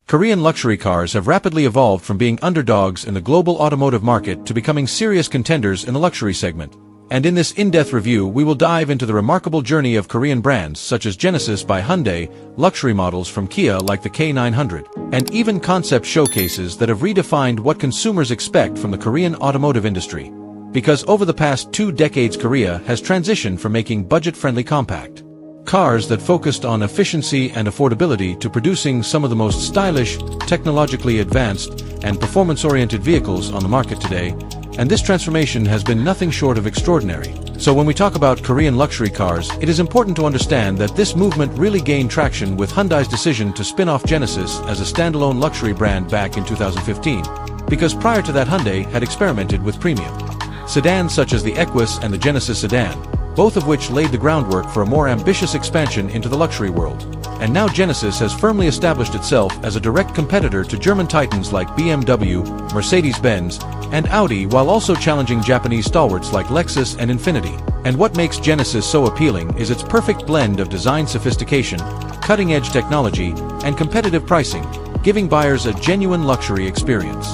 Korean luxury cars have rapidly evolved from being underdogs in the global automotive market to becoming serious contenders in the luxury segment. And in this in-depth review, we will dive into the remarkable journey of Korean brands such as Genesis by Hyundai, luxury models from Kia like the K900, and even concept showcases that have redefined what consumers expect from the Korean automotive industry. Because over the past 2 decades, Korea has transitioned from making budget-friendly compact cars that focused on efficiency and affordability to producing some of the most stylish, technologically advanced, and performance-oriented vehicles on the market today. And this transformation has been nothing short of extraordinary. So when we talk about Korean luxury cars, it is important to understand that this movement really gained traction with Hyundai's decision to spin off Genesis as a standalone luxury brand back in 2015. Because prior to that, Hyundai had experimented with premium sedans such as the Equus and the Genesis sedan, both of which laid the groundwork for a more ambitious expansion into the luxury world. And now Genesis has firmly established itself as a direct competitor to German titans like BMW, Mercedes-Benz, and Audi, while also challenging Japanese stalwarts like Lexus and Infiniti. And what makes Genesis so appealing is its perfect blend of design sophistication, cutting-edge technology, and competitive pricing, giving buyers a genuine luxury experience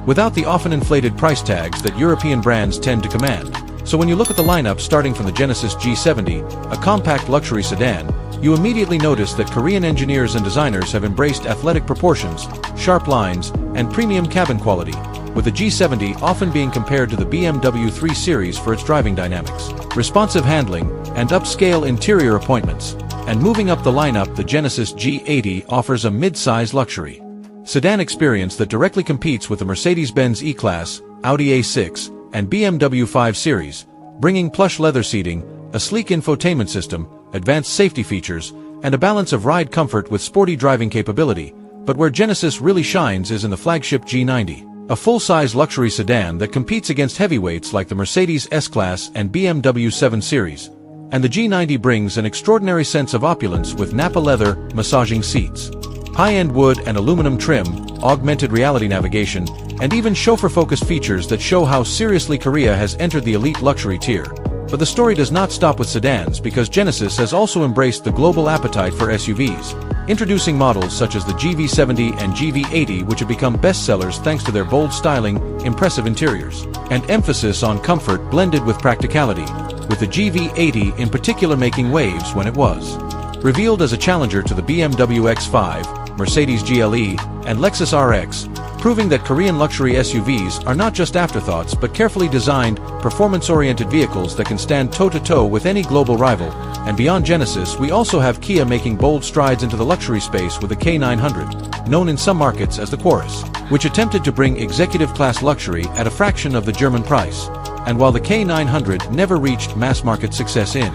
without the often inflated price tags that European brands tend to command. So when you look at the lineup starting from the Genesis G70, a compact luxury sedan, you immediately notice that Korean engineers and designers have embraced athletic proportions, sharp lines, and premium cabin quality, with the G70 often being compared to the BMW 3 Series for its driving dynamics, responsive handling, and upscale interior appointments. And moving up the lineup, the Genesis G80 offers a mid-size luxury sedan experience that directly competes with the Mercedes-Benz E-Class, Audi A6, and BMW 5 Series, bringing plush leather seating, a sleek infotainment system, advanced safety features, and a balance of ride comfort with sporty driving capability. But where Genesis really shines is in the flagship G90, a full-size luxury sedan that competes against heavyweights like the Mercedes S-Class and BMW 7 Series. And the G90 brings an extraordinary sense of opulence with Nappa leather, massaging seats, high-end wood and aluminum trim, augmented reality navigation, and even chauffeur-focused features that show how seriously Korea has entered the elite luxury tier. But the story does not stop with sedans, because Genesis has also embraced the global appetite for SUVs, introducing models such as the GV70 and GV80, which have become bestsellers thanks to their bold styling, impressive interiors, and emphasis on comfort blended with practicality, with the GV80 in particular making waves when it was revealed as a challenger to the BMW X5, Mercedes GLE, and Lexus RX, proving that Korean luxury SUVs are not just afterthoughts but carefully designed, performance-oriented vehicles that can stand toe-to-toe with any global rival. And beyond Genesis, we also have Kia making bold strides into the luxury space with the K900, known in some markets as the Chorus, which attempted to bring executive-class luxury at a fraction of the German price. And while the K900 never reached mass-market success in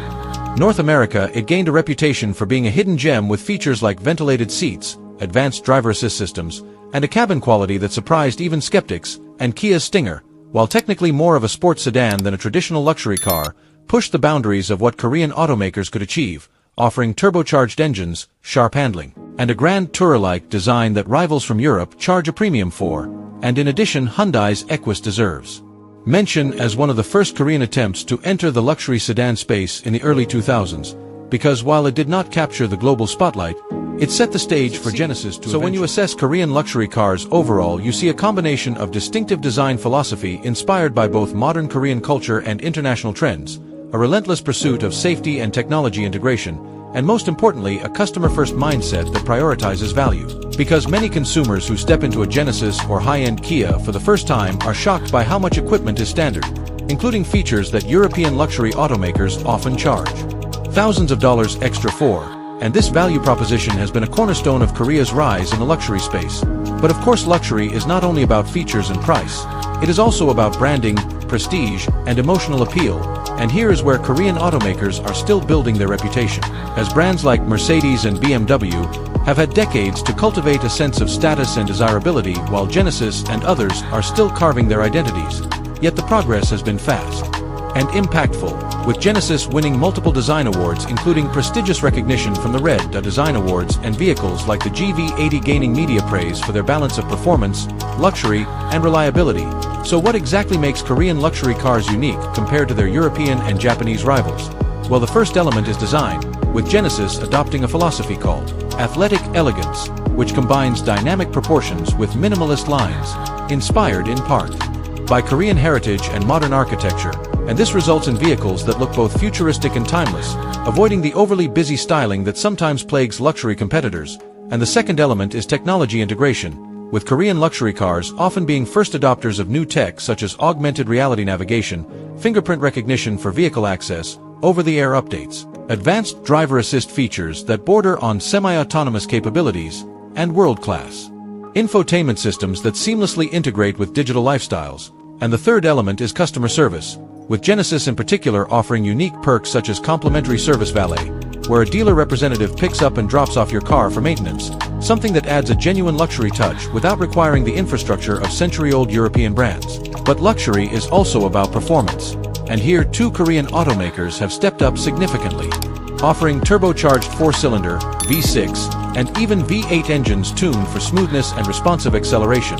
North America, it gained a reputation for being a hidden gem with features like ventilated seats, advanced driver assist systems, and a cabin quality that surprised even skeptics. And Kia's Stinger, while technically more of a sports sedan than a traditional luxury car, pushed the boundaries of what Korean automakers could achieve, offering turbocharged engines, sharp handling, and a grand tourer-like design that rivals from Europe charge a premium for. And in addition, Hyundai's Equus deserves mention as one of the first Korean attempts to enter the luxury sedan space in the early 2000s, because while it did not capture the global spotlight, it set the stage for Genesis to. So when you assess Korean luxury cars overall, you see a combination of distinctive design philosophy inspired by both modern Korean culture and international trends, a relentless pursuit of safety and technology integration, and most importantly, a customer-first mindset that prioritizes value. Because many consumers who step into a Genesis or high-end Kia for the first time are shocked by how much equipment is standard, including features that European luxury automakers often charge thousands of dollars extra for. And this value proposition has been a cornerstone of Korea's rise in the luxury space. But of course, luxury is not only about features and price. It is also about branding, prestige, and emotional appeal. And here is where Korean automakers are still building their reputation, as brands like Mercedes and BMW have had decades to cultivate a sense of status and desirability, while Genesis and others are still carving their identities. Yet the progress has been fast and impactful, with Genesis winning multiple design awards, including prestigious recognition from the Red Dot Design Awards, and vehicles like the GV80 gaining media praise for their balance of performance, luxury, and reliability. So what exactly makes Korean luxury cars unique compared to their European and Japanese rivals? Well, the first element is design, with Genesis adopting a philosophy called athletic elegance, which combines dynamic proportions with minimalist lines, inspired in part by Korean heritage and modern architecture, and this results in vehicles that look both futuristic and timeless, avoiding the overly busy styling that sometimes plagues luxury competitors. And the second element is technology integration, with Korean luxury cars often being first adopters of new tech such as augmented reality navigation, fingerprint recognition for vehicle access, over-the-air updates, advanced driver assist features that border on semi-autonomous capabilities, and world-class infotainment systems that seamlessly integrate with digital lifestyles. And the third element is customer service, with Genesis in particular offering unique perks such as complimentary service valet, where a dealer representative picks up and drops off your car for maintenance, something that adds a genuine luxury touch without requiring the infrastructure of century-old European brands. But luxury is also about performance, and here two Korean automakers have stepped up significantly, offering turbocharged 4-cylinder, V6, and even V8 engines tuned for smoothness and responsive acceleration,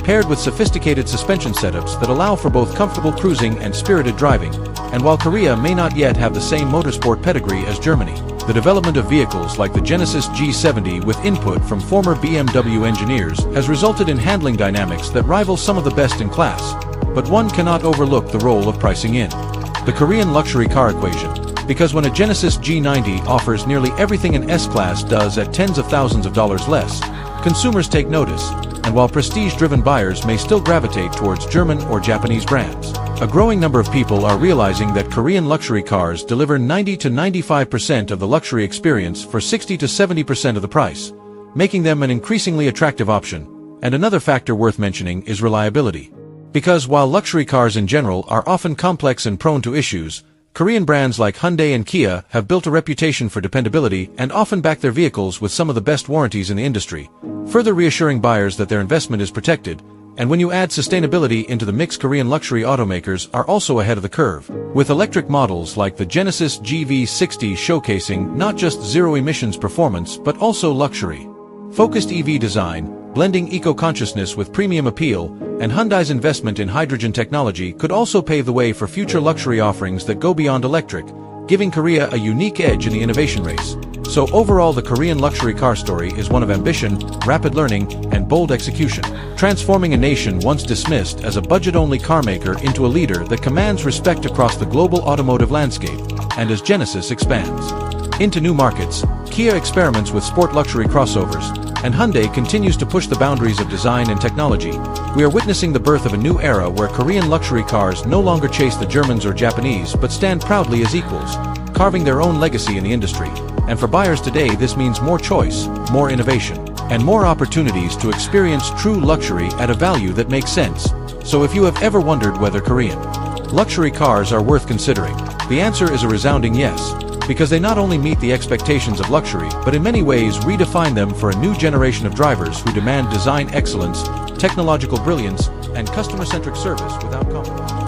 paired with sophisticated suspension setups that allow for both comfortable cruising and spirited driving. And while Korea may not yet have the same motorsport pedigree as Germany, the development of vehicles like the Genesis G70 with input from former BMW engineers has resulted in handling dynamics that rival some of the best in class. But one cannot overlook the role of pricing in the Korean luxury car equation, because when a Genesis G90 offers nearly everything an S-Class does at tens of thousands of dollars less, consumers take notice. And while prestige-driven buyers may still gravitate towards German or Japanese brands, a growing number of people are realizing that Korean luxury cars deliver 90 to 95% of the luxury experience for 60 to 70% of the price, making them an increasingly attractive option. And another factor worth mentioning is reliability. Because while luxury cars in general are often complex and prone to issues, Korean brands like Hyundai and Kia have built a reputation for dependability and often back their vehicles with some of the best warranties in the industry, further reassuring buyers that their investment is protected. And when you add sustainability into the mix, Korean luxury automakers are also ahead of the curve, with electric models like the Genesis GV60 showcasing not just zero-emissions performance but also luxury-focused EV design, blending eco-consciousness with premium appeal. And Hyundai's investment in hydrogen technology could also pave the way for future luxury offerings that go beyond electric, giving Korea a unique edge in the innovation race. So overall, the Korean luxury car story is one of ambition, rapid learning, and bold execution, transforming a nation once dismissed as a budget-only carmaker into a leader that commands respect across the global automotive landscape. And as Genesis expands into new markets, Kia experiments with sport luxury crossovers, and Hyundai continues to push the boundaries of design and technology, we are witnessing the birth of a new era where Korean luxury cars no longer chase the Germans or Japanese but stand proudly as equals, carving their own legacy in the industry. And for buyers today, this means more choice, more innovation, and more opportunities to experience true luxury at a value that makes sense. So if you have ever wondered whether Korean luxury cars are worth considering, the answer is a resounding yes, because they not only meet the expectations of luxury, but in many ways redefine them for a new generation of drivers who demand design excellence, technological brilliance, and customer-centric service without compromise.